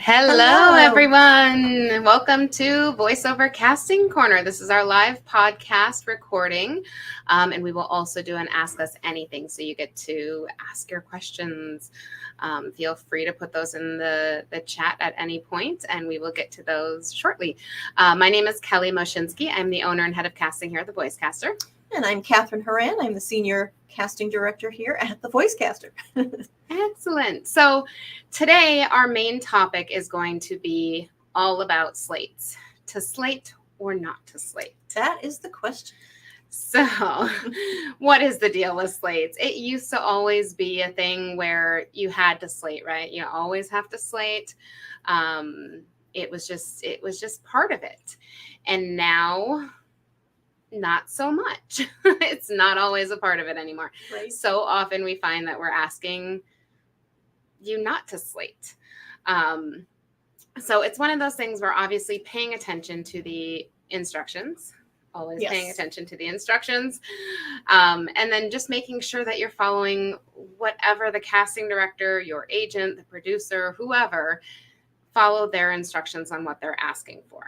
Hello, everyone. Welcome to Voiceover Casting Corner. This is our live podcast recording, and we will also do an Ask Us Anything, so you get to ask your questions. Feel free to put those in the chat at any point, and we will get to those shortly. My name is Kelly Moscinski. I'm the owner and head of casting here at the Voicecaster. And I'm Kathryn Horan. I'm the senior casting director here at the Voicecaster. Excellent. So today our main topic is going to be all about slates. To slate or not to slate? That is the question. So what is the deal with slates? It used to always be a thing where you had to slate, right? You always have to slate. It was just part of it. And now, not so much. It's not always a part of it anymore. Right. So often we find that we're asking you not to slate. So it's one of those things where obviously paying attention to the instructions, always paying attention to the instructions, and then just making sure that you're following whatever the casting director, your agent, the producer, whoever, follow their instructions on what they're asking for.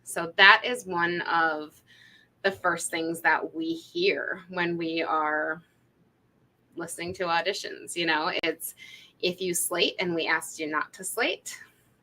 So that is one of the first things that we hear when we are listening to auditions. It's if you slate and we asked you not to slate,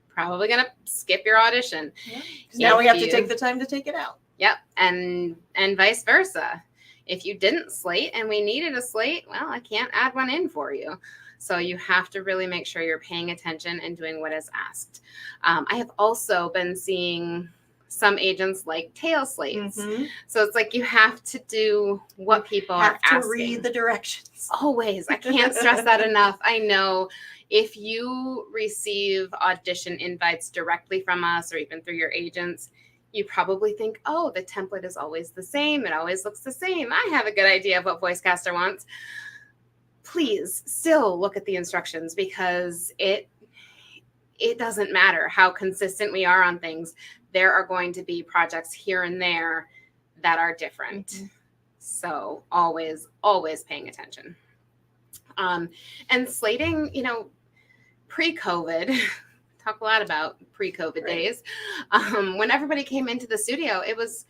probably going to skip your audition. Yeah. Now we have to take the time to take it out. Yep. And vice versa. If you didn't slate and we needed a slate, well, I can't add one in for you. So you have to really make sure you're paying attention and doing what is asked. I have also been seeing some agents like tail slates. Mm-hmm. So it's like you have to do what people are asking. Have to read the directions. Always. I can't stress that enough. I know if you receive audition invites directly from us or even through your agents, you probably think, oh, the template is always the same. It always looks the same. I have a good idea of what Voicecaster wants. Please still look at the instructions, because it doesn't matter how consistent we are on things. There are going to be projects here and there that are different. Mm-hmm. So always paying attention. And slating, pre-COVID, talk a lot about pre-COVID days. When everybody came into the studio, it was,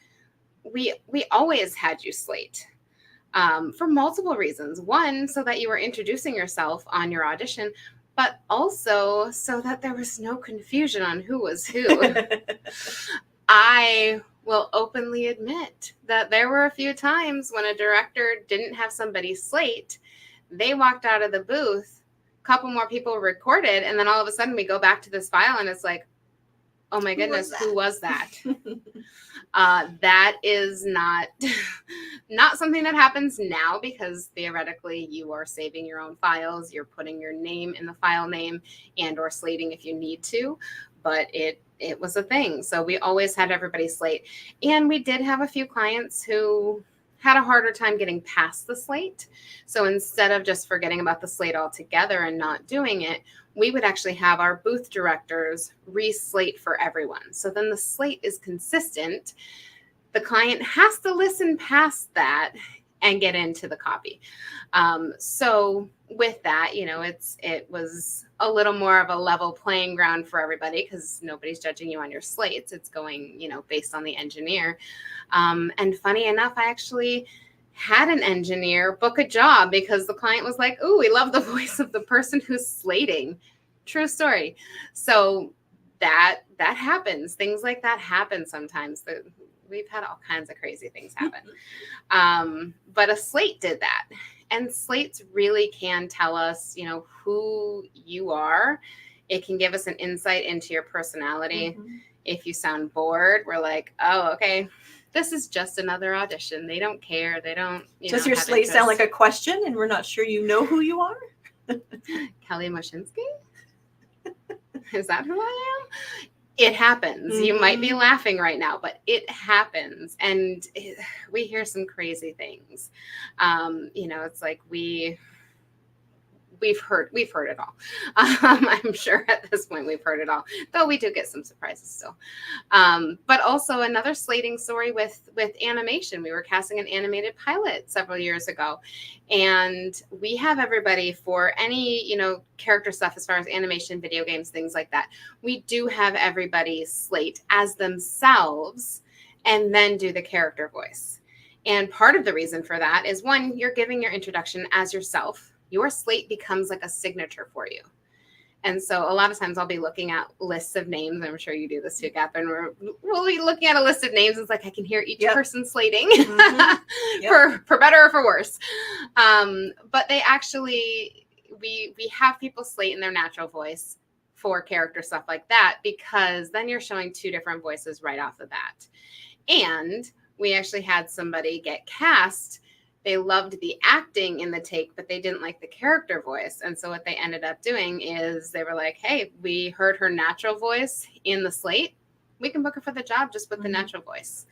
we always had you slate for multiple reasons. One, so that you were introducing yourself on your audition, but also so that there was no confusion on who was who. I will openly admit that there were a few times when a director didn't have somebody slate. They walked out of the booth, a couple more people recorded, and then all of a sudden we go back to this file and it's like, oh my goodness, who was that? That is not something that happens now, because theoretically you are saving your own files. You're putting your name in the file name and or slating if you need to, but it was a thing. So we always had everybody slate. And we did have a few clients who had a harder time getting past the slate. So instead of just forgetting about the slate altogether and not doing it, we would actually have our booth directors re-slate for everyone. So then the slate is consistent. The client has to listen past that and get into the copy. So with that, it was a little more of a level playing ground for everybody, because nobody's judging you on your slates. It's going, based on the engineer. And funny enough, I actually had an engineer book a job because the client was like, "Ooh, we love the voice of the person who's slating." True story. So that happens. Things like that happen sometimes. We've had all kinds of crazy things happen. But a slate did that. And slates really can tell us, who you are. It can give us an insight into your personality. Mm-hmm. If you sound bored, we're like, oh, okay, this is just another audition. They don't care. They don't. Does your slate interest. Sound like a question and we're not sure you know who you are? Kelly Moscinski? Is that who I am? It happens. Mm-hmm. You might be laughing right now, but it happens. And we hear some crazy things. It's like we we've heard it all. I'm sure at this point we've heard it all, though we do get some surprises still. But also another slating story with animation. We were casting an animated pilot several years ago, and we have everybody for any, character stuff as far as animation, video games, things like that. We do have everybody slate as themselves and then do the character voice. And part of the reason for that is, one, you're giving your introduction as yourself. Your slate becomes like a signature for you. And so a lot of times I'll be looking at lists of names. I'm sure you do this too, Kathryn. We'll be looking at a list of names. It's like I can hear each person slating for better or for worse. But they actually, we have people slate in their natural voice for character stuff like that, because then you're showing two different voices right off the bat. And we actually had somebody get cast. They loved the acting in the take, but they didn't like the character voice. And so what they ended up doing is they were like, hey, we heard her natural voice in the slate. We can book her for the job just with the natural voice.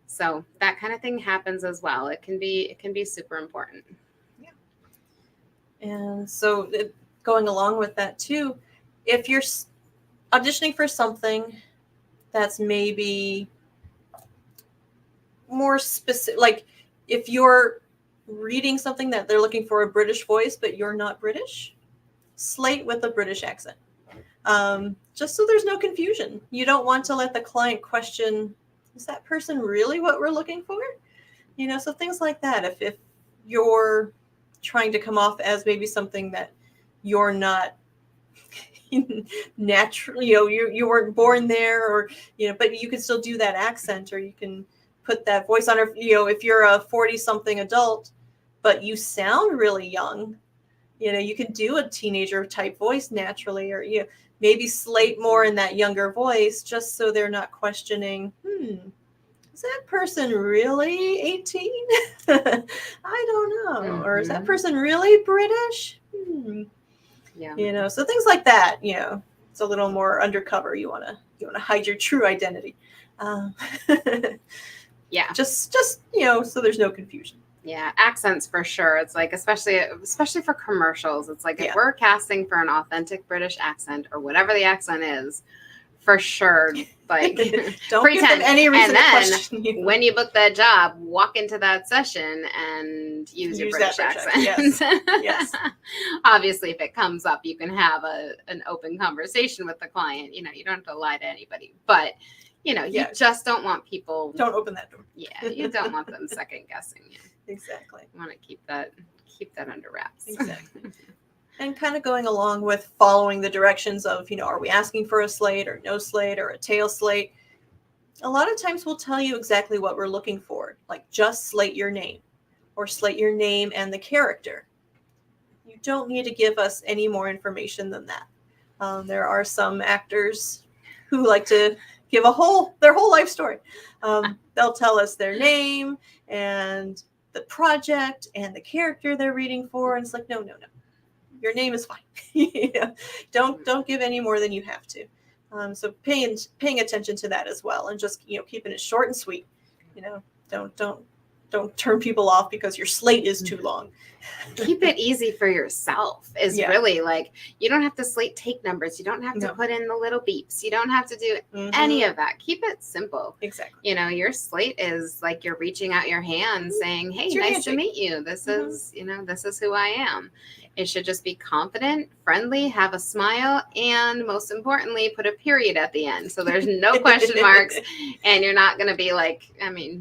So that kind of thing happens as well. It can be super important. Yeah. And so going along with that too, if you're auditioning for something that's maybe more specific, like if you're reading something that they're looking for a British voice, but you're not British, slate with a British accent. Just so there's no confusion. You don't want to let the client question, is that person really what we're looking for? So things like that. If you're trying to come off as maybe something that you're not naturally, you weren't born there, or, but you can still do that accent, or you can put that voice on her. If you're a 40-something adult, but you sound really young, you can do a teenager type voice naturally, or maybe slate more in that younger voice, just so they're not questioning, is that person really 18? I don't know. Or is that person really British? Yeah. So things like that, it's a little more undercover. You want to hide your true identity. Yeah. Just so there's no confusion. Yeah, accents for sure. It's like, especially for commercials, it's like if we're casting for an authentic British accent or whatever the accent is, for sure, like don't pretend. Give them any reason and to then question you. When you book that job, walk into that session and use your British accent. Yes. Obviously, if it comes up, you can have an open conversation with the client. You don't have to lie to anybody, but you just don't want people. Don't open that door. Yeah, you don't want them second guessing you. Exactly. You want to keep that under wraps. Exactly. And kind of going along with following the directions of, are we asking for a slate or no slate or a tail slate? A lot of times we'll tell you exactly what we're looking for, like just slate your name or slate your name and the character. You don't need to give us any more information than that. There are some actors who like to give their whole life story. They'll tell us their name and the project and the character they're reading for, and it's like, no. Your name is fine. Don't give any more than you have to. So paying attention to that as well, and just keeping it short and sweet. Don't turn people off because your slate is too long. Keep it easy for yourself is really like, you don't have to slate take numbers. You don't have to put in the little beeps. You don't have to do any of that. Keep it simple. Exactly. Your slate is like you're reaching out your hand saying, hey, nice to meet you. This is, this is who I am. It should just be confident, friendly, have a smile, and most importantly, put a period at the end. So there's no question marks, and you're not going to be like,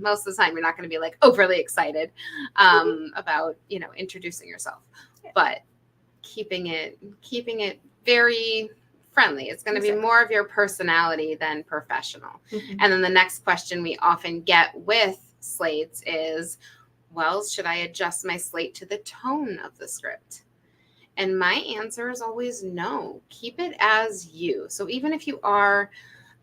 most of the time, you're not going to be like overly excited about, introducing yourself, but keeping it very friendly. It's going to be more of your personality than professional. And then the next question we often get with slates is, well, should I adjust my slate to the tone of the script? And my answer is always no. Keep it as you. So even if you are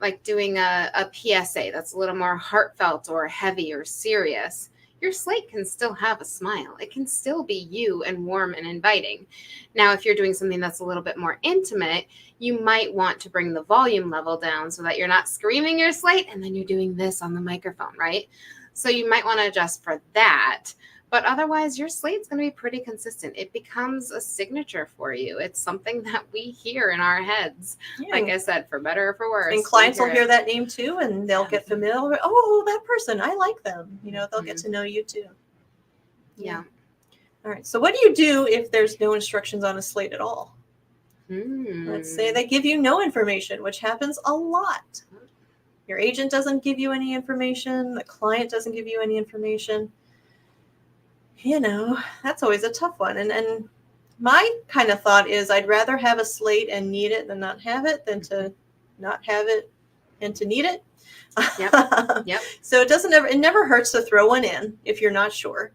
like doing a PSA that's a little more heartfelt or heavy or serious, your slate can still have a smile. It can still be you and warm and inviting. Now, if you're doing something that's a little bit more intimate, you might want to bring the volume level down so that you're not screaming your slate and then you're doing this on the microphone, right? So you might want to adjust for that. But otherwise, your slate's going to be pretty consistent. It becomes a signature for you. It's something that we hear in our heads. Yeah. Like I said, for better or for worse. And clients will hear that name too, and they'll get familiar. Oh, that person, I like them. They'll get to know you too. Yeah. All right. So what do you do if there's no instructions on a slate at all? Let's say they give you no information, which happens a lot. Your agent doesn't give you any information. The client doesn't give you any information. That's always a tough one. And my kind of thought is I'd rather have a slate and need it than not have it than to not have it and to need it. Yep. So it never hurts to throw one in if you're not sure.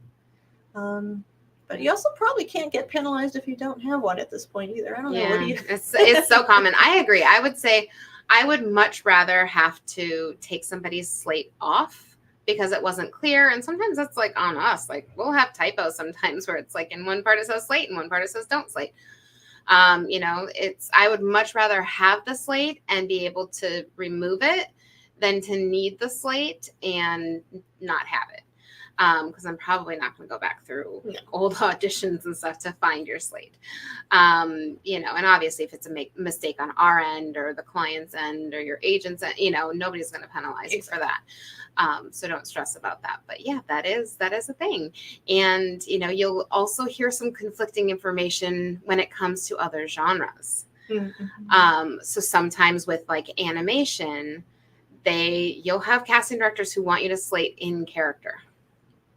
But you also probably can't get penalized if you don't have one at this point either. I don't know. What do you? It's so common. I agree. I would say I would much rather have to take somebody's slate off because it wasn't clear. And sometimes that's like on us. Like we'll have typos sometimes where it's like in one part it says slate and one part it says don't slate. I would much rather have the slate and be able to remove it than to need the slate and not have it. Because I'm probably not going to go back through old auditions and stuff to find your slate. And obviously if it's a mistake on our end or the client's end or your agent's end, nobody's going to penalize you for that. So don't stress about that. But yeah, that is a thing. And, you'll also hear some conflicting information when it comes to other genres. Mm-hmm. So sometimes with like animation, you'll have casting directors who want you to slate in character.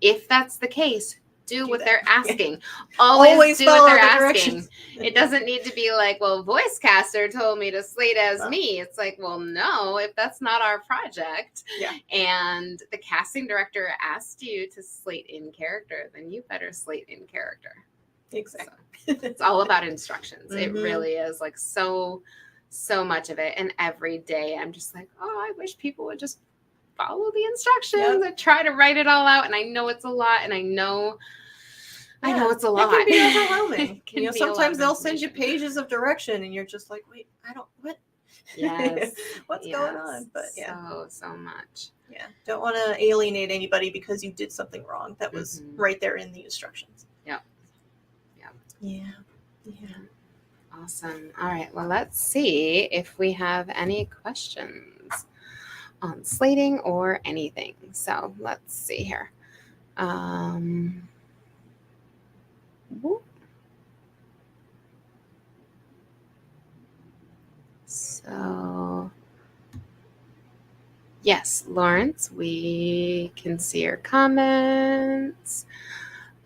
If that's the case, do what they're asking. Always do what they're asking. It doesn't need to be like, well, Voicecaster told me to slate as me. It's like, well, no, if that's not our project and the casting director asked you to slate in character, then you better slate in character. Exactly. So, it's all about instructions. Mm-hmm. It really is like so much of it. And every day I'm just like, oh, I wish people would just follow the instructions and try to write it all out. And I know it's a lot. And I know it's a lot. It can be overwhelming. Sometimes they'll send you pages of direction and you're just like, wait, what? Yes. What's going on? But so much. Yeah. Don't want to alienate anybody because you did something wrong. That was right there in the instructions. Yep. Yeah. Awesome. All right. Well, let's see if we have any questions on slating or anything. So let's see here. So yes, Lawrence, we can see your comments.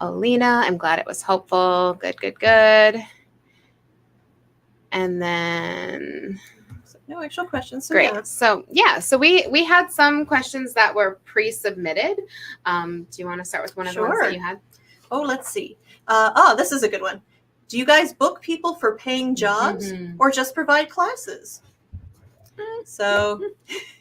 Alina, I'm glad it was helpful. Good. And then no actual questions. So great. So we had some questions that were pre-submitted. Do you want to start with one of the ones that you had? Oh, let's see. This is a good one. Do you guys book people for paying jobs or just provide classes? So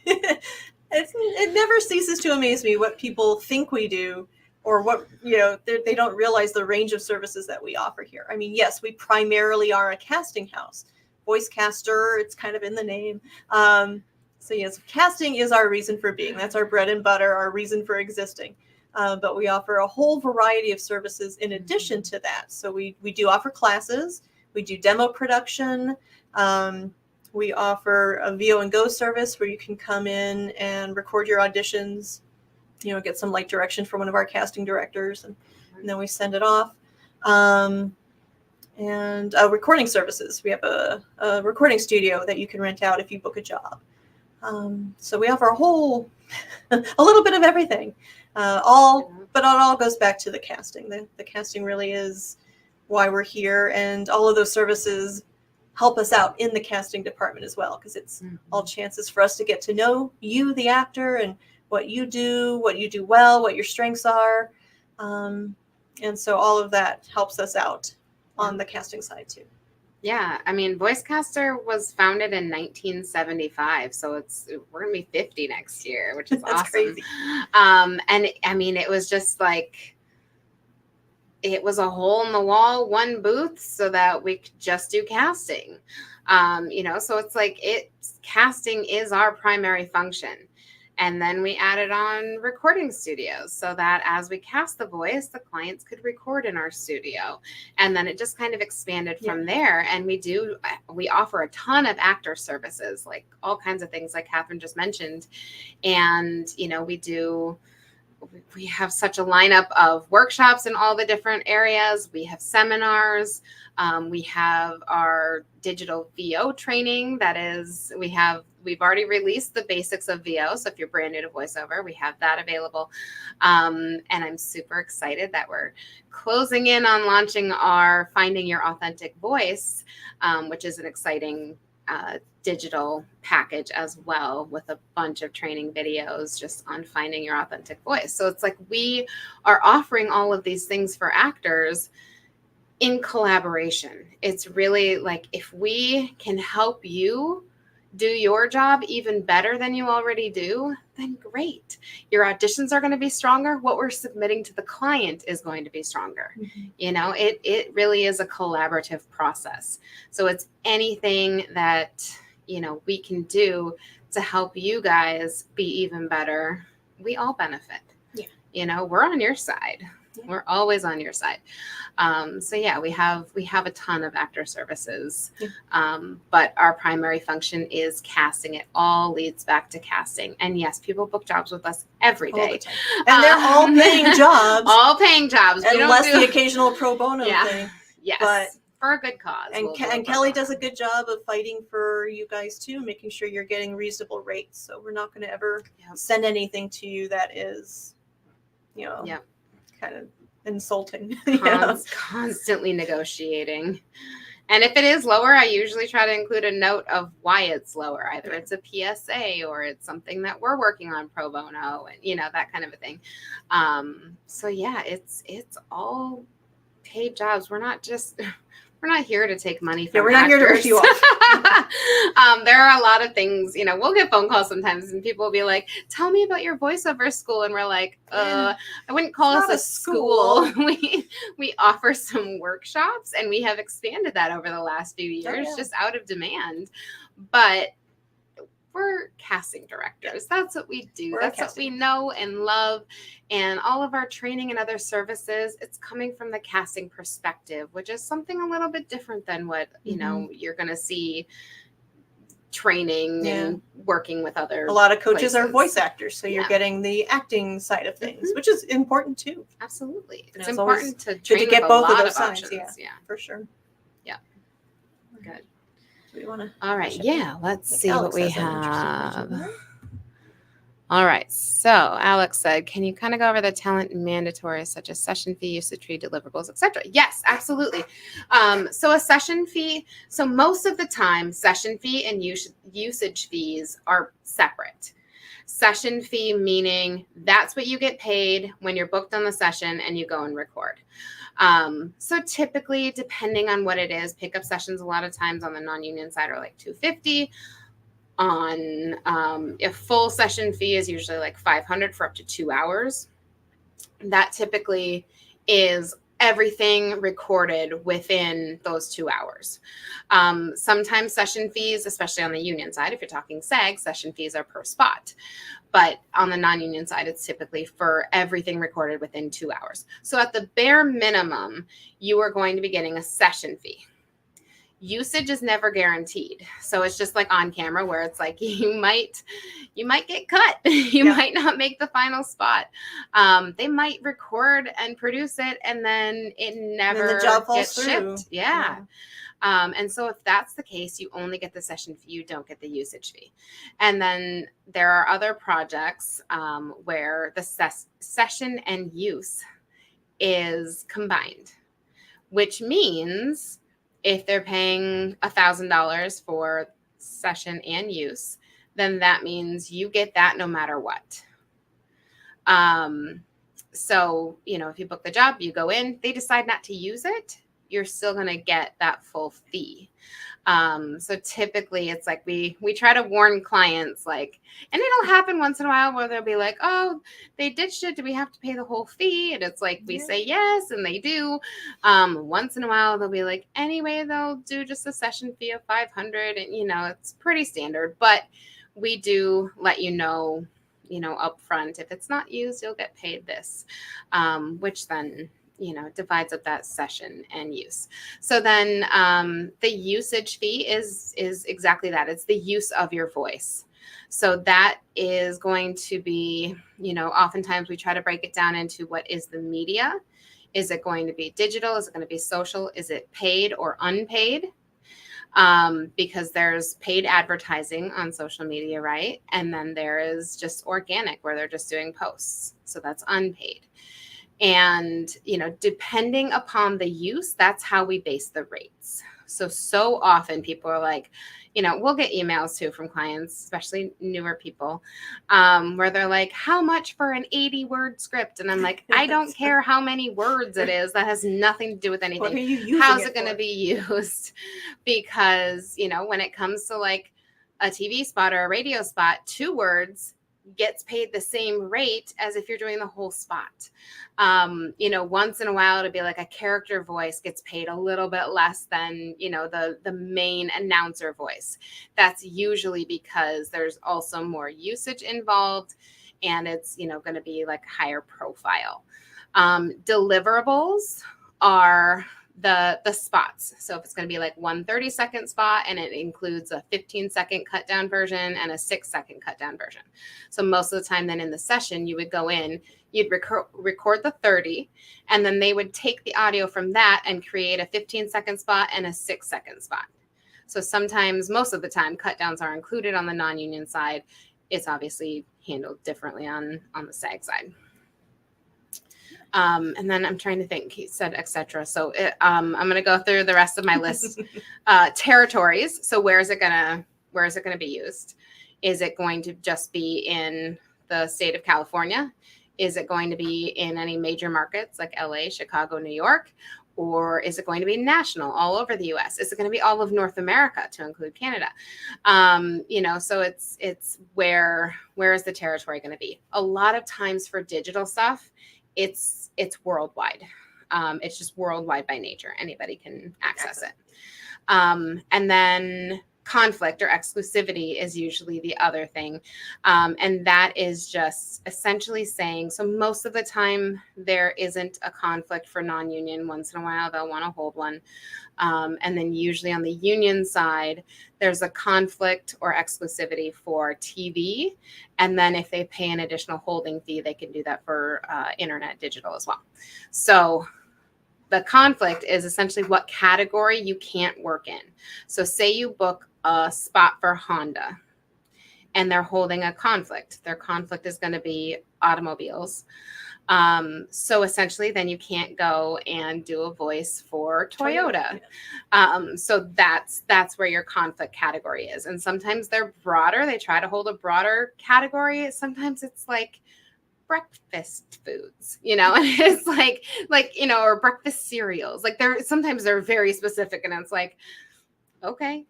it never ceases to amaze me what people think we do or what, they don't realize the range of services that we offer here. I mean, yes, we primarily are a casting house. Voicecaster, it's kind of in the name. So yes, casting is our reason for being. That's our bread and butter, our reason for existing. But we offer a whole variety of services in addition to that. So we do offer classes. We do demo production. We offer a VO and Go service where you can come in and record your auditions, get some light direction from one of our casting directors, and then we send it off. And recording services. We have a recording studio that you can rent out if you book a job. So we offer a little bit of everything. But it all goes back to the casting. The casting really is why we're here, and all of those services help us out in the casting department as well, because it's all chances for us to get to know you, the actor, and what you do well, what your strengths are. And so all of that helps us out on the casting side too. Yeah, I mean, Voicecaster was founded in 1975, so we're gonna be 50 next year, which is awesome. Crazy. And I mean, it was just like it was a hole in the wall, one booth, so that we could just do casting. So it's like casting is our primary function. And then we added on recording studios so that as we cast the voice, the clients could record in our studio. And then it just kind of expanded from there. And we offer a ton of actor services, like all kinds of things like Kathryn just mentioned. And, we have such a lineup of workshops in all the different areas. We have seminars. We have our digital VO training. We've already released the basics of VO. So if you're brand new to VoiceOver, we have that available. And I'm super excited that we're closing in on launching our Finding Your Authentic Voice, which is an exciting digital package as well, with a bunch of training videos just on finding your authentic voice. So it's like we are offering all of these things for actors in collaboration. It's really like, if we can help you do your job even better than you already do, then great. Your auditions are going to be stronger. What we're submitting to the client is going to be stronger. It really is a collaborative process. So it's anything that, we can do to help you guys be even better. We all benefit. We're on your side. We're always on your side. So yeah, we have a ton of actor services, but our primary function is casting. It all leads back to casting. And yes, people book jobs with us every day. And they're all paying jobs. All paying jobs. Unless the occasional pro bono thing. Yes. But for a good cause. And Kelly does a good job of fighting for you guys too, making sure you're getting reasonable rates. So we're not going to ever send anything to you that is, kind of insulting. Constantly negotiating. And if it is lower, I usually try to include a note of why it's lower. Either it's a PSA or it's something that we're working on pro bono, and that kind of a thing. So yeah, it's all paid jobs. We're not here to take money from we're not actors. here to rip you off. There are a lot of things, we'll get phone calls sometimes and people will be like, tell me about your voiceover school. And we're like, I wouldn't call us a school. We offer some workshops, and we have expanded that over the last few years, just out of demand. But we're casting directors. That's what we do. That's what we know and love. And all of our training and other services, it's coming from the casting perspective, which is something a little bit different than what, you're going to see training and working with other. A lot of coaches are voice actors. So you're getting the acting side of things, which is important too. Absolutely. It's important to get both of those sides. Yeah, for sure. Yeah. Good. All right. Yeah. Let's see what we have. All right. So Alex said, can you kind of go over the talent mandatory, such as session fee, usage fee, deliverables, etc.? Yes, absolutely. So a session fee. So most of the time, session fee and usage fees are separate. Session fee meaning that's what you get paid when you're booked on the session and you go and record. So typically, depending on what it is, pickup sessions a lot of times on the non-union side are like $250. On a full session fee is usually like $500 for up to 2 hours. That typically is everything recorded within those 2 hours. Sometimes session fees, especially on the union side, if you're talking SAG, session fees are per spot. But on the non-union side, it's typically for everything recorded within 2 hours. So at the bare minimum, you are going to be getting a session fee. Usage is never guaranteed. So it's just like on camera where it's like you might get cut. You might not make the final spot. They might record and produce it and then it never gets shipped. Yeah. And so if that's the case, you only get the session fee, you don't get the usage fee. And then there are other projects where the session and use is combined, which means if they're paying $1,000 for session and use, then that means you get that no matter what. So, if you book the job, you go in, they decide not to use it, you're still going to get that full fee. So typically it's like we try to warn clients, like, and it'll happen once in a while where they'll be like, oh, they ditched it. Do we have to pay the whole fee? And it's like, we say yes, and they do. Once in a while they'll be like, anyway, they'll do just a session fee of $500. And, it's pretty standard, but we do let you know up front. If it's not used, you'll get paid this, which then, divides up that session and use. So then the usage fee is exactly that. It's the use of your voice. So that is going to be, oftentimes we try to break it down into what is the media. Is it going to be digital? Is it going to be social? Is it paid or unpaid? Because there's paid advertising on social media, right? And then there is just organic where they're just doing posts. So that's unpaid. And, depending upon the use, that's how we base the rates. So often people are like, we'll get emails too from clients, especially newer people, where they're like, how much for an 80-word script? And I'm like, I don't care how many words it is. That has nothing to do with anything. What are you using How's it it going to for? be used? Because, when it comes to like a TV spot or a radio spot, 2 words gets paid the same rate as if you're doing the whole spot. Once in a while it'll be like a character voice gets paid a little bit less than, the main announcer voice. That's usually because there's also more usage involved and it's, going to be like higher profile. Deliverables are the spots. So if it's going to be like 1 30-second spot and it includes a 15-second cut down version and a 6-second cut down version. So most of the time then in the session, you would go in, you'd record the 30, and then they would take the audio from that and create a 15-second spot and a 6-second spot. So sometimes, most of the time, cut downs are included on the non-union side. It's obviously handled differently on the SAG side. And then I'm trying to think, he said, etc. So I'm going to go through the rest of my list. Territories. So where is it going to be used? Is it going to just be in the state of California? Is it going to be in any major markets like LA, Chicago, New York? Or is it going to be national all over the US? Is it going to be all of North America to include Canada? So it's where is the territory going to be? A lot of times for digital stuff, it's worldwide. It's just worldwide by nature. Anybody can access it. And then conflict or exclusivity is usually the other thing. And that is just essentially saying, so most of the time there isn't a conflict for non-union. Once in a while, they'll want to hold one. And then usually on the union side, there's a conflict or exclusivity for TV. And then if they pay an additional holding fee, they can do that for internet digital as well. So the conflict is essentially what category you can't work in. So say you book a spot for Honda and they're holding a conflict. Their conflict is going to be automobiles. So essentially then you can't go and do a voice for Toyota. So that's where your conflict category is. And sometimes they're broader. They try to hold a broader category. Sometimes it's like breakfast foods, and it's like, or breakfast cereals. Like sometimes they're very specific and it's like, okay.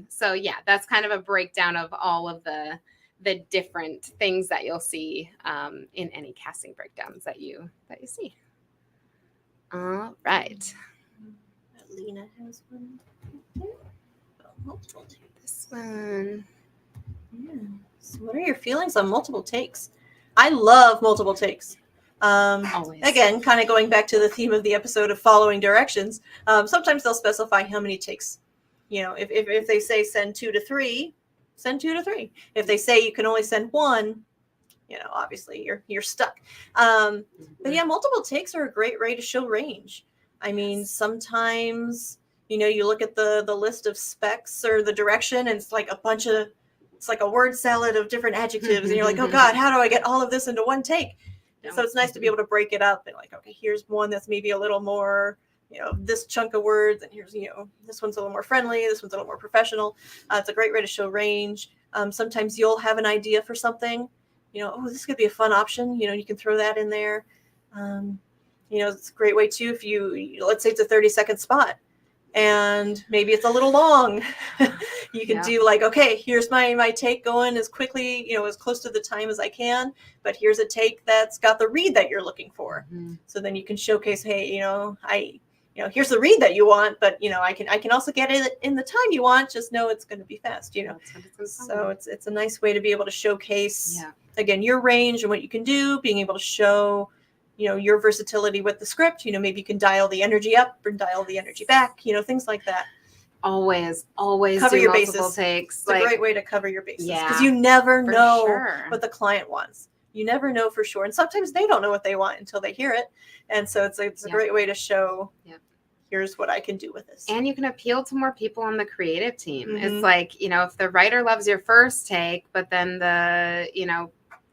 So yeah, that's kind of a breakdown of all of the different things that you'll see in any casting breakdowns that you see. All right. Lena has one. Multiple takes. This one. Yeah. So what are your feelings on multiple takes? I love multiple takes. Always. Again, kind of going back to the theme of the episode of following directions. Sometimes they'll specify how many takes. If they say send 2 to 3, send 2 to 3. If they say you can only send 1, obviously you're stuck. But yeah, multiple takes are a great way to show range. I mean, sometimes, you look at the list of specs or the direction and it's like it's like a word salad of different adjectives. And you're like, oh God, how do I get all of this into one take? No. So it's nice to be able to break it up and like, okay, here's one that's maybe a little more, this chunk of words. And here's, this one's a little more friendly. This one's a little more professional. It's a great way to show range. Sometimes you'll have an idea for something, this could be a fun option. You can throw that in there. It's a great way too. If let's say it's a 30-second spot and maybe it's a little long, you can do like, okay, here's my take going as quickly, as close to the time as I can, but here's a take that's got the read that you're looking for. Mm-hmm. So then you can showcase, hey, here's the read that you want, but I can also get it in the time you want. Just know it's going to be fast. That's what it's So it's a nice way to be able to showcase again your range and what you can do. Being able to show your versatility with the script. Maybe you can dial the energy up or dial the energy back. Things like that. Always cover do your multiple bases. takes. It's a great way to cover your bases because Yeah, you never know sure. what the client wants. You never know for sure, and sometimes they don't know what they want until they hear it. And so it's a great way to show. Here's what I can do with this. And you can appeal to more people on the creative team. It's like, if the writer loves your first take, but then the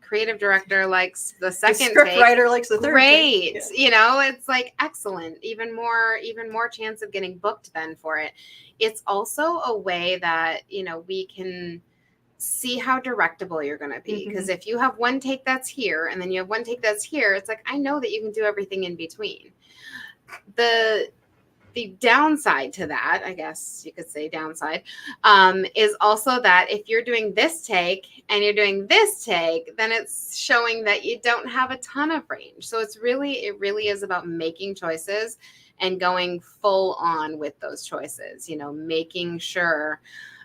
creative director likes the second script take, writer likes the third great take. It's like excellent, even more chance of getting booked then for it. It's also a way that we can see how directable you're going to be, because if you have one take that's here and then you have one take that's here, it's like I know that you can do everything in between. The downside to that, I guess you could say downside, is also that if you're doing this take and you're doing this take, then it's showing that you don't have a ton of range. So it really is about making choices and going full on with those choices, making sure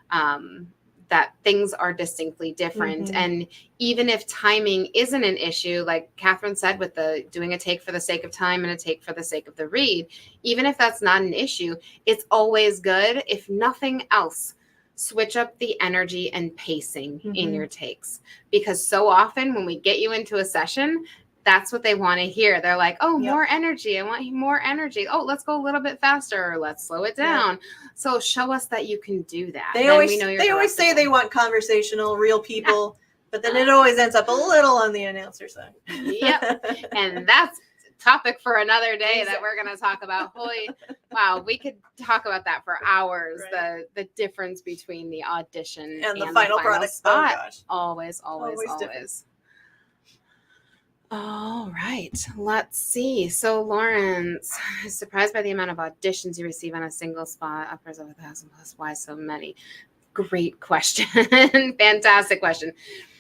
that things are distinctly different. And even if timing isn't an issue, like Kathryn said, with the doing a take for the sake of time and a take for the sake of the read, even if that's not an issue, it's always good, if nothing else, switch up the energy and pacing in your takes. Because so often when we get you into a session, that's what they want to hear. They're like, oh, more energy. I want more energy. Oh, let's go a little bit faster, or let's slow it down. So show us that you can do that. They always say they want conversational, real people, but then it always ends up a little on the announcer side. And that's a topic for another day that we're going to talk about. Wow, we could talk about that for hours. Right. The difference between the audition and the final product spot. Oh, gosh. Always. All right, let's see. So Lawrence is surprised by the amount of auditions you receive on a single spot, upwards of 1,000 plus. Why so many? Great question. Fantastic question.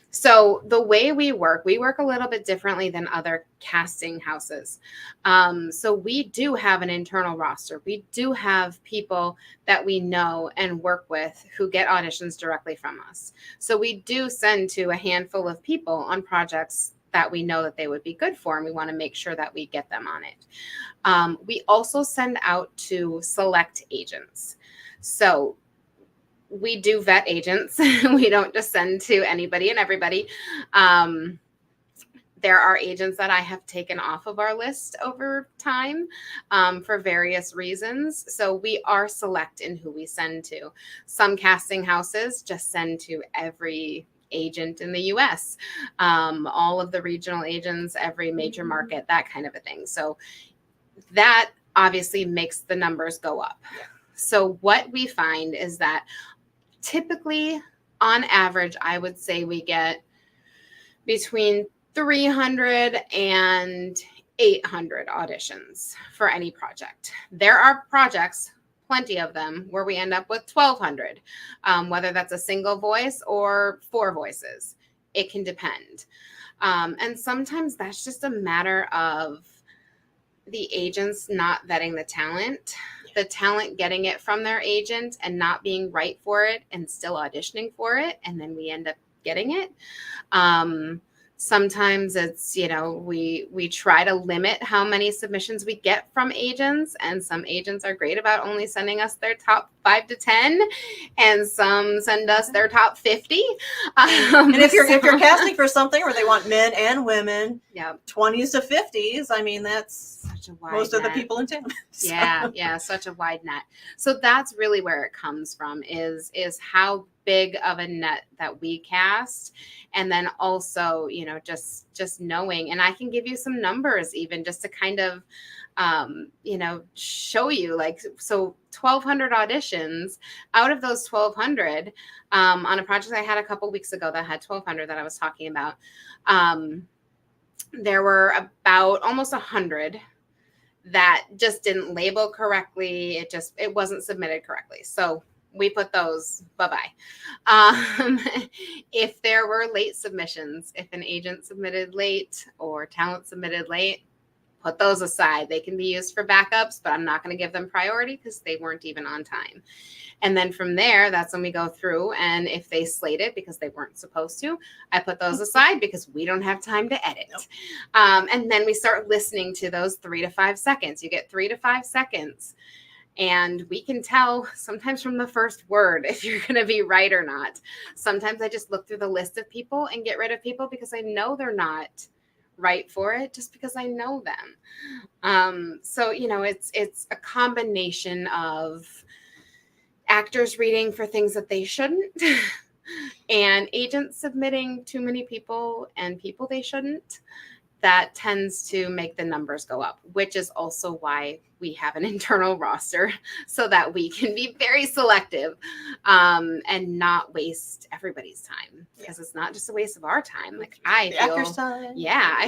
So the way we work a little bit differently than other casting houses. So we do have an internal roster. We do have people that we know and work with who get auditions directly from us. So we do send to a handful of people on projects that we know that they would be good for, and we want to make sure that we get them on it. We also send out to select agents. So we do vet agents. We don't just send to anybody and everybody. There are agents that I have taken off of our list over time for various reasons. So we are select in who we send to. Some casting houses just send to every agent in the US, all of the regional agents, every major market, that kind of a thing. So that obviously makes the numbers go up. So what we find is that typically, on average, I would say we get between 300 and 800 auditions for any project. There are projects, plenty of them, where we end up with 1,200, whether that's a single voice or 4 voices. It can depend. And sometimes that's just a matter of the agents not vetting the talent, the talent getting it from their agent and not being right for it and still auditioning for it. And then we end up getting it. Sometimes it's, we try to limit how many submissions we get from agents, and some agents are great about only sending us their top 5 to 10, and some send us their top 50. And if you're casting for something where they want men and women, 20s to 50s, I mean, that's such a wide most net. Of the people in town. So. Yeah, such a wide net. So that's really where it comes from, is how big of a net that we cast. And then also, just knowing, and I can give you some numbers even just to kind of, show you, like, so 1,200 auditions. Out of those 1,200, on a project I had a couple weeks ago that had 1,200 that I was talking about, there were about almost 100 that just didn't label correctly. It wasn't submitted correctly. So we put those bye-bye. If there were late submissions, if an agent submitted late or talent submitted late, put those aside. They can be used for backups, but I'm not going to give them priority because they weren't even on time. And then from there, that's when we go through, and if they slated because they weren't supposed to, I put those aside because we don't have time to edit. Nope. And then we start listening to those 3 to 5 seconds. You get 3 to 5 seconds. And we can tell sometimes from the first word if you're going to be right or not. Sometimes I just look through the list of people and get rid of people because I know they're not right for it, just because I know them. So, it's a combination of actors reading for things that they shouldn't and agents submitting too many people and people they shouldn't. That tends to make the numbers go up, which is also why we have an internal roster so that we can be very selective and not waste everybody's time, because it's not just a waste of our time. Like I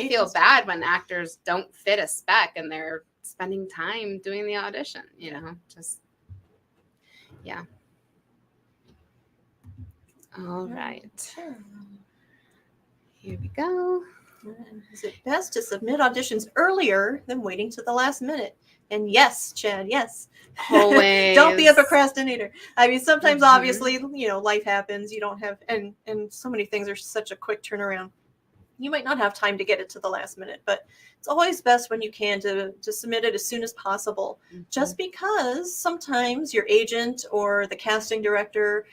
feel bad when actors don't fit a spec and they're spending time doing the audition, yeah. All right. Sure. Here we go. Is it best to submit auditions earlier than waiting to the last minute? And yes, Chad, yes. Always. Don't be a procrastinator. I mean, sometimes obviously, life happens. You don't have, and so many things are such a quick turnaround. You might not have time to get it to the last minute, but it's always best when you can to submit it as soon as possible, just because sometimes your agent or the casting director,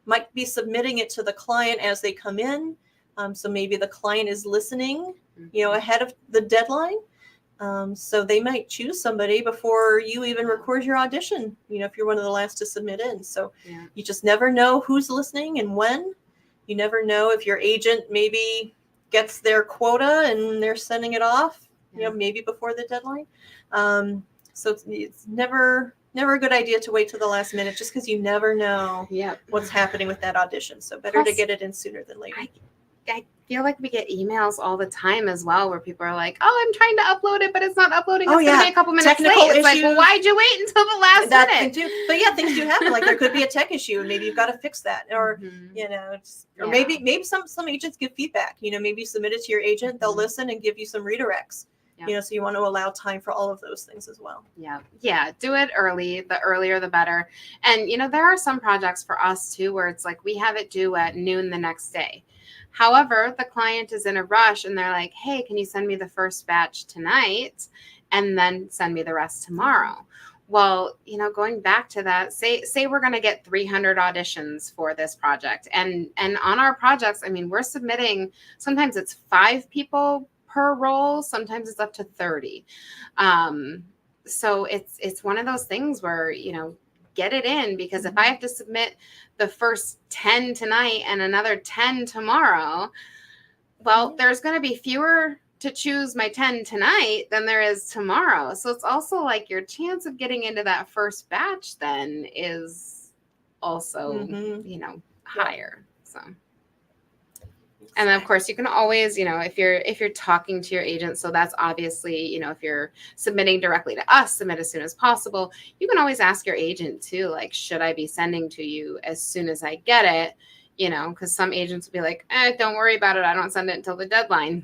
might be submitting it to the client as they come in. So maybe the client is listening, ahead of the deadline. So they might choose somebody before you even record your audition, if you're one of the last to submit in. So you just never know who's listening and when. You never know if your agent maybe gets their quota and they're sending it off, maybe before the deadline. So it's never a good idea to wait till the last minute, just because you never know what's happening with that audition. So better to get it in sooner than later. I feel like we get emails all the time as well where people are like, "Oh, I'm trying to upload it, but it's not uploading. It's going to be a couple minutes Technical late." It's issues. like, well, why'd you wait until the last minute? But things do happen. Like there could be a tech issue, and maybe you've got to fix that, or or maybe some agents give feedback. Maybe you submit it to your agent, they'll listen and give you some redirects. So you want to allow time for all of those things as well. Yeah. Do it early. The earlier, the better. And there are some projects for us too where it's like we have it due at noon the next day. However, the client is in a rush and they're like, "Hey, can you send me the first batch tonight and then send me the rest tomorrow?" Well, going back to that, say we're going to get 300 auditions for this project. And on our projects, I mean, we're submitting, sometimes it's 5 people per role, sometimes it's up to 30. So it's one of those things where, get it in, because if I have to submit the first 10 tonight and another 10 tomorrow, well, there's going to be fewer to choose my 10 tonight than there is tomorrow. So it's also like your chance of getting into that first batch then is also, higher. So. And then of course you can always, if you're talking to your agent, so that's obviously, if you're submitting directly to us, submit as soon as possible. You can always ask your agent too, like, should I be sending to you as soon as I get it? Because some agents will be like, don't worry about it. I don't send it until the deadline.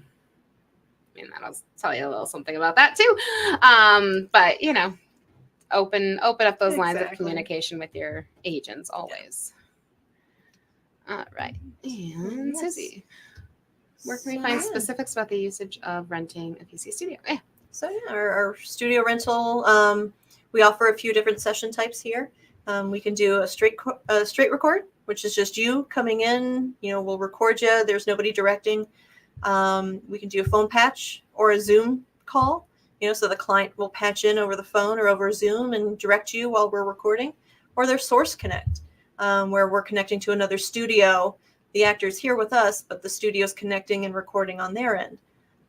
I mean, that'll tell you a little something about that too. But open up those lines of communication with your agents always. All right. And Susie, where can we find specifics about the usage of renting a PC studio? So our studio rental, we offer a few different session types here. We can do a straight record, which is just you coming in. We'll record you. There's nobody directing. We can do a phone patch or a Zoom call. So the client will patch in over the phone or over Zoom and direct you while we're recording. Or there's Source Connect, where we're connecting to another studio. The actor's here with us, but the studio's connecting and recording on their end.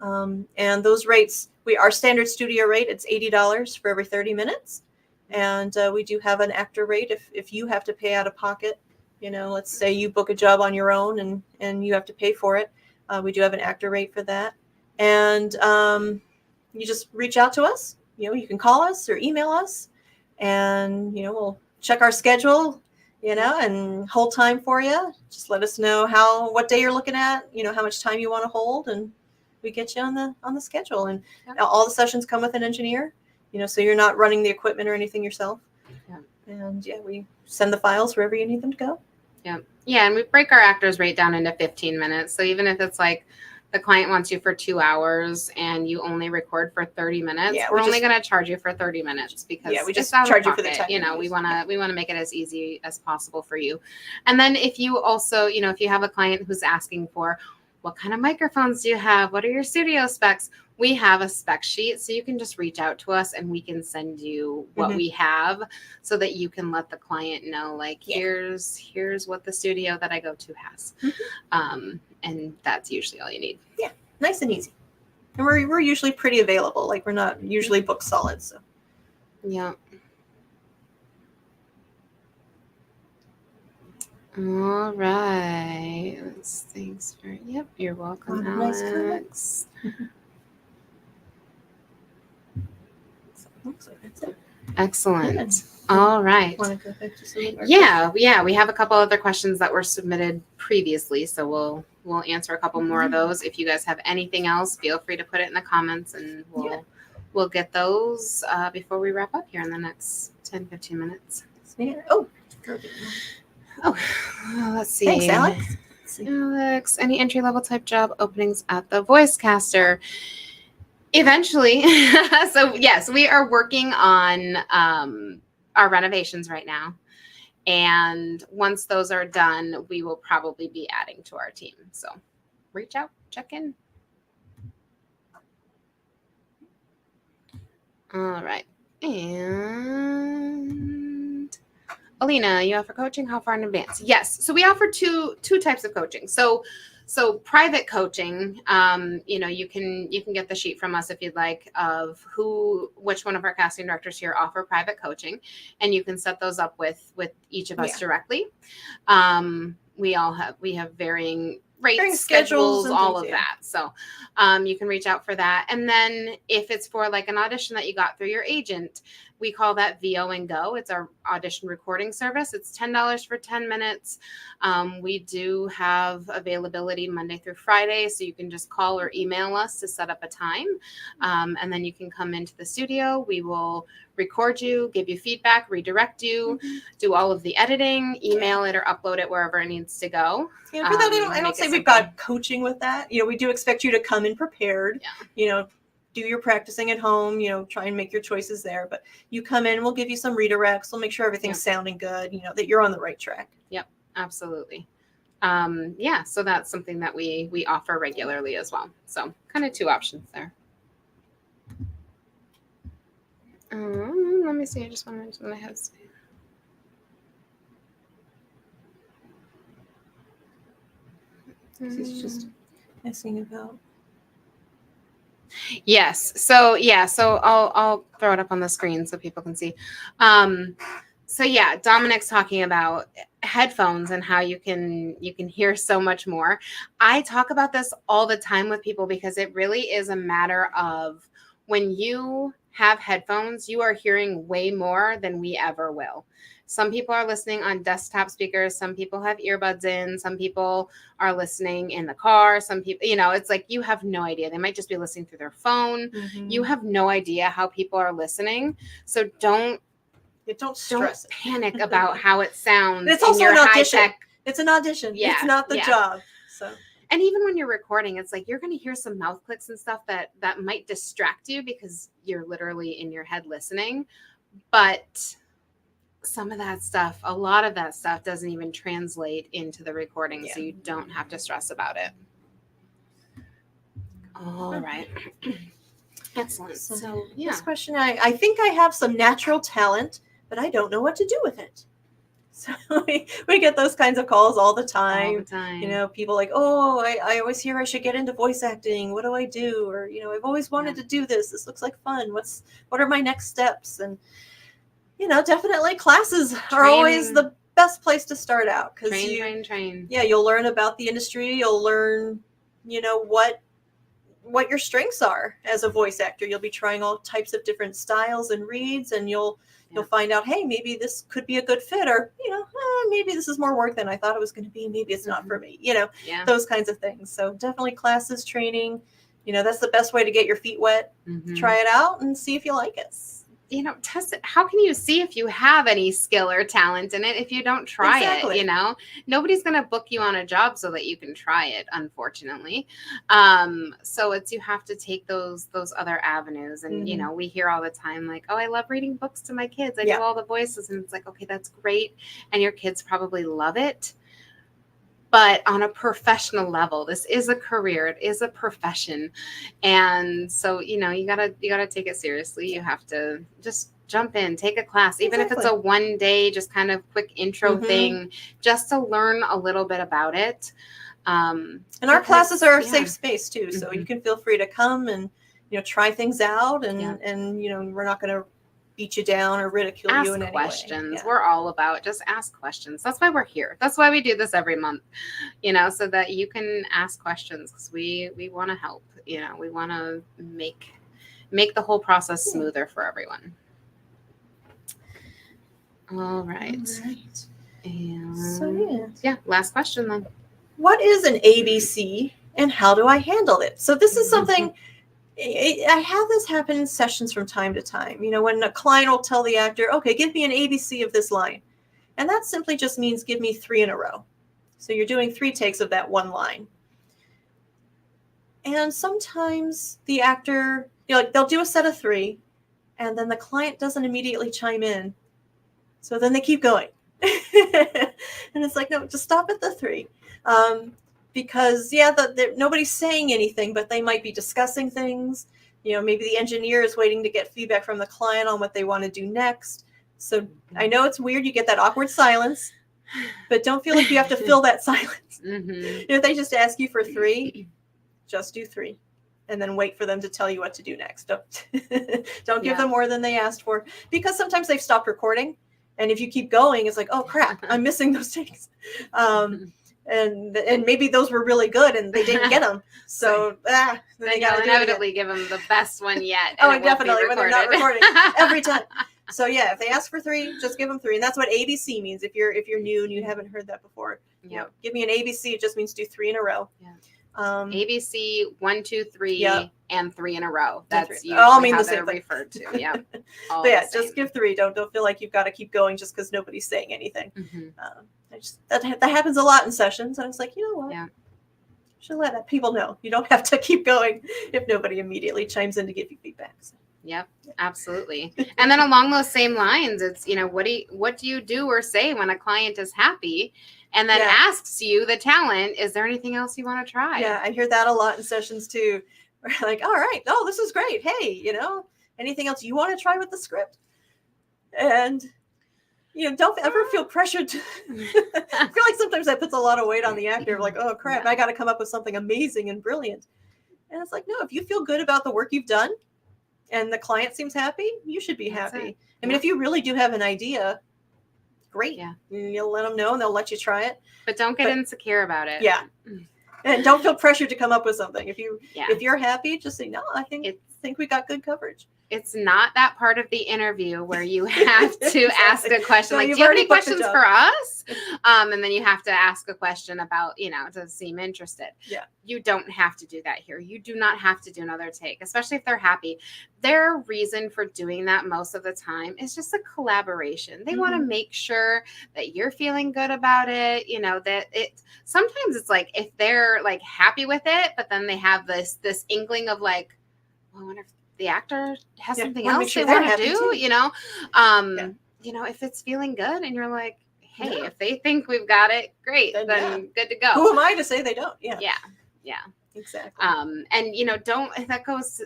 And those rates, our standard studio rate, it's $80 for every 30 minutes. And we do have an actor rate if you have to pay out of pocket. Let's say you book a job on your own and you have to pay for it. We do have an actor rate for that. And you just reach out to us. You can call us or email us, and we'll check our schedule, and hold time for you. Just let us know what day you're looking at, how much time you want to hold, and we get you on the schedule, and Yep. all the sessions come with an engineer, so you're not running the equipment or anything yourself. Yeah. And we send the files wherever you need them to go. Yeah, and we break our actors rate down into 15 minutes. So even if it's like the client wants you for 2 hours and you only record for 30 minutes, we're only going to charge you for 30 minutes because we just charge you for the time. we want to make it as easy as possible for you. And then if you also, if you have a client who's asking for, what kind of microphones do you have? What are your studio specs? We have a spec sheet, so you can just reach out to us and we can send you what we have so that you can let the client know, like, here's what the studio that I go to has. And that's usually all you need. Yeah, nice and easy. And we're usually pretty available. Like, we're not usually booked solid, so. Yeah. All right. Thanks for, you're welcome, Alex. Looks like that's it. Excellent. All right. Want to go back to some of our Yeah. We have a couple other questions that were submitted previously, so we'll answer a couple more of those. If you guys have anything else, feel free to put it in the comments, and we'll get those before we wrap up here in the next 10-15 minutes. Let's see. Thanks, Alex. Alex, any entry-level type job openings at the Voicecaster? Eventually. So yes, we are working on our renovations right now. And once those are done, we will probably be adding to our team. So reach out, check in. All right. And Alina, you offer coaching? How far in advance? Yes. So we offer two types of coaching. So private coaching, you can get the sheet from us if you'd like of which one of our casting directors here offer private coaching, and you can set those up with each of us directly. We have varying rates, schedules, all of that. So you can reach out for that. And then if it's for like an audition that you got through your agent, we call that VO and Go. It's our audition recording service. It's $10 for 10 minutes. We do have availability Monday through Friday, so you can just call or email us to set up a time. And then you can come into the studio. We will record you, give you feedback, redirect you, do all of the editing, email it or upload it wherever it needs to go. Yeah, for that, I don't say we've got coaching with that. We do expect you to come in prepared. Do your practicing at home, try and make your choices there. But you come in, we'll give you some redirects. We'll make sure everything's sounding good, that you're on the right track. Yep, absolutely. So that's something that we offer regularly as well. So kind of two options there. Let me see. I just want to mention what I have to say. He's just asking about. Yes. So I'll throw it up on the screen so people can see. Dominic's talking about headphones and how you can hear so much more. I talk about this all the time with people because it really is a matter of when you have headphones, you are hearing way more than we ever will. Some people are listening on desktop speakers. Some people have earbuds in. Some people are listening in the car. Some people, it's like you have no idea. They might just be listening through their phone. Mm-hmm. You have no idea how people are listening. So don't stress. Panic about how it sounds. It's also an audition. It's an audition. Yeah, it's not the job. So. And even when you're recording, it's like you're going to hear some mouth clicks and stuff that might distract you because you're literally in your head listening. But some of that stuff, a lot of that stuff doesn't even translate into the recording, so you don't have to stress about it. All right. Excellent. So this question, I think I have some natural talent, but I don't know what to do with it. So we get those kinds of calls all the time. People like, I always hear I should get into voice acting. What do I do? Or, I've always wanted to do this. This looks like fun. What are my next steps? And, definitely classes are always the best place to start out. Train. Yeah, you'll learn about the industry. You'll learn, what your strengths are as a voice actor. You'll be trying all types of different styles and reads, and you'll find out, hey, maybe this could be a good fit, or, maybe this is more work than I thought it was going to be. Maybe it's not for me, those kinds of things. So definitely classes, training, That's the best way to get your feet wet. Mm-hmm. Try it out and see if you like it. Test it. How can you see if you have any skill or talent in it if you don't try Exactly. it? Nobody's going to book you on a job so that you can try it, unfortunately. So you have to take those other avenues. And, we hear all the time, like, oh, I love reading books to my kids. I do all the voices. And it's like, okay, that's great. And your kids probably love it. But on a professional level, this is a career. It is a profession. And so, you gotta take it seriously. You have to just jump in, take a class, even if it's a 1 day, just kind of quick intro thing, just to learn a little bit about it. And our classes are a safe space too. So you can feel free to come and, try things out and we're not going to beat you down or ridicule you in any way. Ask questions. We're all about just ask questions. That's why we're here. That's why we do this every month, so that you can ask questions, because we want to help. We want to make the whole process smoother for everyone. All right. And so last question then. What is an ABC and how do I handle it? So this is something I have this happen in sessions from time to time. When a client will tell the actor, okay, give me an ABC of this line. And that simply just means give me 3 in a row. So you're doing 3 takes of that one line. And sometimes the actor, they'll do a set of 3, and then the client doesn't immediately chime in. So then they keep going. And it's like, no, just stop at the 3. Because nobody's saying anything, but they might be discussing things. Maybe the engineer is waiting to get feedback from the client on what they want to do next. So I know it's weird. You get that awkward silence, but don't feel like you have to fill that silence. If they just ask you for 3, just do 3, and then wait for them to tell you what to do next. Don't give them more than they asked for, because sometimes they've stopped recording, and if you keep going, it's like, oh crap, I'm missing those takes. And maybe those were really good and they didn't get them. So then you'll inevitably give them the best one yet. Oh, definitely, when they're not recording every time. So if they ask for 3, just give them 3. And that's what ABC means. If you're new and you haven't heard that before, give me an ABC. It just means do 3 in a row. ABC 1, 2, 3, and 3 in a row. That's usually how they're referred to. Yeah. But just give 3. Don't feel like you've got to keep going just because nobody's saying anything. That happens a lot in sessions. And I was like, you know what? Yeah. Should let people know. You don't have to keep going if nobody immediately chimes in to give you feedback. So. Yep, absolutely. And then along those same lines, it's, what do you do or say when a client is happy and then asks you, the talent, is there anything else you want to try? Yeah, I hear that a lot in sessions too. We're like, all right, oh, this is great. Hey, anything else you want to try with the script? And don't ever feel pressured to I feel like sometimes that puts a lot of weight on the actor, like, oh crap, I got to come up with something amazing and brilliant. And it's like, no, if you feel good about the work you've done and the client seems happy, you should be happy. I mean, if you really do have an idea, great. Yeah. You'll let them know and they'll let you try it. But don't get insecure about it. Yeah. And don't feel pressured to come up with something. If you're happy, just say, no, I think we got good coverage. It's not that part of the interview where you have to ask a question. Like, do you have any questions for us? And then you have to ask a question about, to seem interested. Yeah. You don't have to do that here. You do not have to do another take, especially if they're happy. Their reason for doing that most of the time is just a collaboration. They want to make sure that you're feeling good about it. That sometimes it's like, if they're like happy with it, but then they have this inkling of like, well, I wonder if the actor has something else they want to do, if it's feeling good and you're like, hey, if they think we've got it, great, then good to go. Who am I to say they don't? Yeah. Exactly. And that goes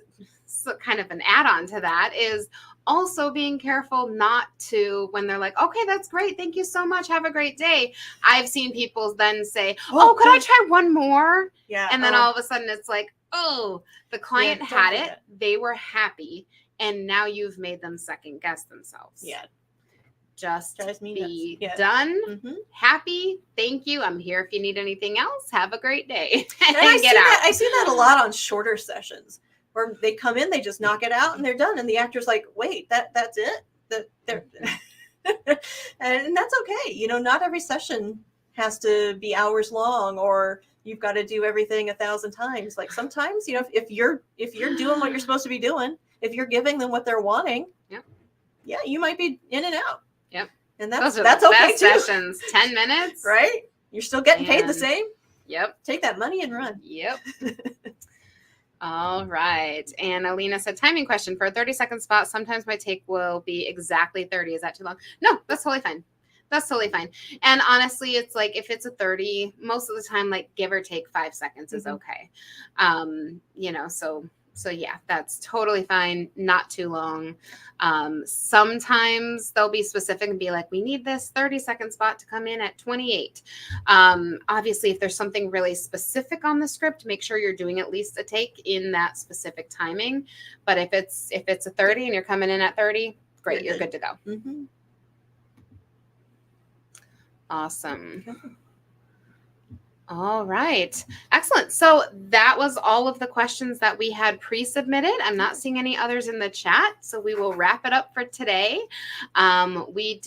kind of an add-on to that is also being careful not to, when they're like, okay, that's great, thank you so much, have a great day. I've seen people then say, could I try one more? Yeah. And then all of a sudden it's like, oh, the client had it, they were happy, and now you've made them second guess themselves. Yeah. Just be done, happy, thank you, I'm here if you need anything else, have a great day. And get out. I see that a lot on shorter sessions where they come in, they just knock it out and they're done. And the actor's like, wait, that's it? And that's okay. Not every session has to be hours long, or you've got to do everything 1,000 times. Like sometimes, if you're doing what you're supposed to be doing, if you're giving them what they're wanting, Yep. Yeah, you might be in and out. Yep. And Those are that's the okay best too. sessions. 10 minutes. Right? You're still getting paid the And- same. Yep. Take that money and run. Yep. All right. And Alina said, timing question for a 30-second spot. Sometimes my take will be exactly 30. Is that too long? No, that's totally fine. That's totally fine. And honestly, it's like if it's a 30, most of the time, like give or take 5 seconds is okay. So yeah, that's totally fine. Not too long. Sometimes they'll be specific and be like, we need this 30-second spot to come in at 28. Obviously, if there's something really specific on the script, make sure you're doing at least a take in that specific timing. But if it's a 30 and you're coming in at 30, great, you're good to go. Mm-hmm. Awesome. All right. Excellent. So that was all of the questions that we had pre-submitted. I'm not seeing any others in the chat, so we will wrap it up for today. We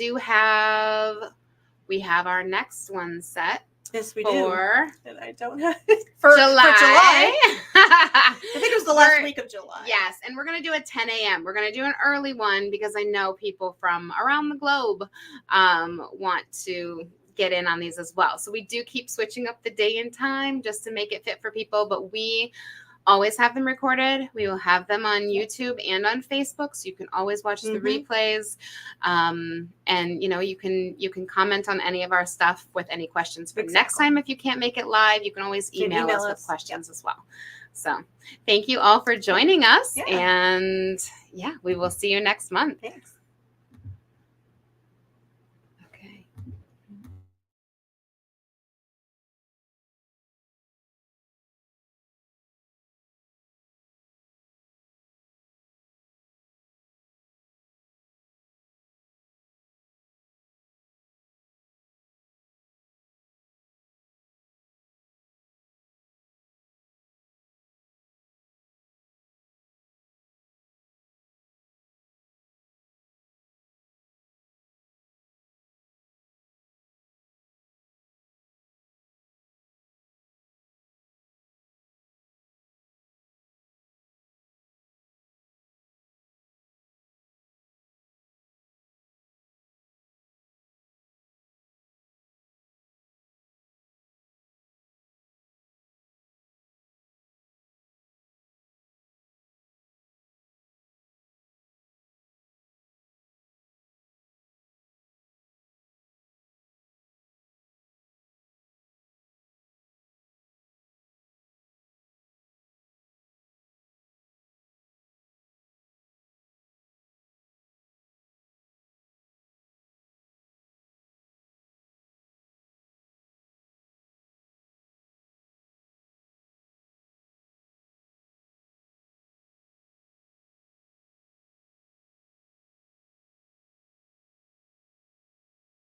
have our next one set. Yes, we for do. And I don't have for July. I think it was the last week of July. Yes, and we're going to do a 10 a.m. We're going to do an early one because I know people from around the globe want to get in on these as well. So we do keep switching up the day and time just to make it fit for people, but we always have them recorded. We will have them on YouTube and on Facebook, so you can always watch the replays. And you can comment on any of our stuff with any questions for next time. If you can't make it live, you can always email us with questions as well. So thank you all for joining us. And we will see you next month. Thanks.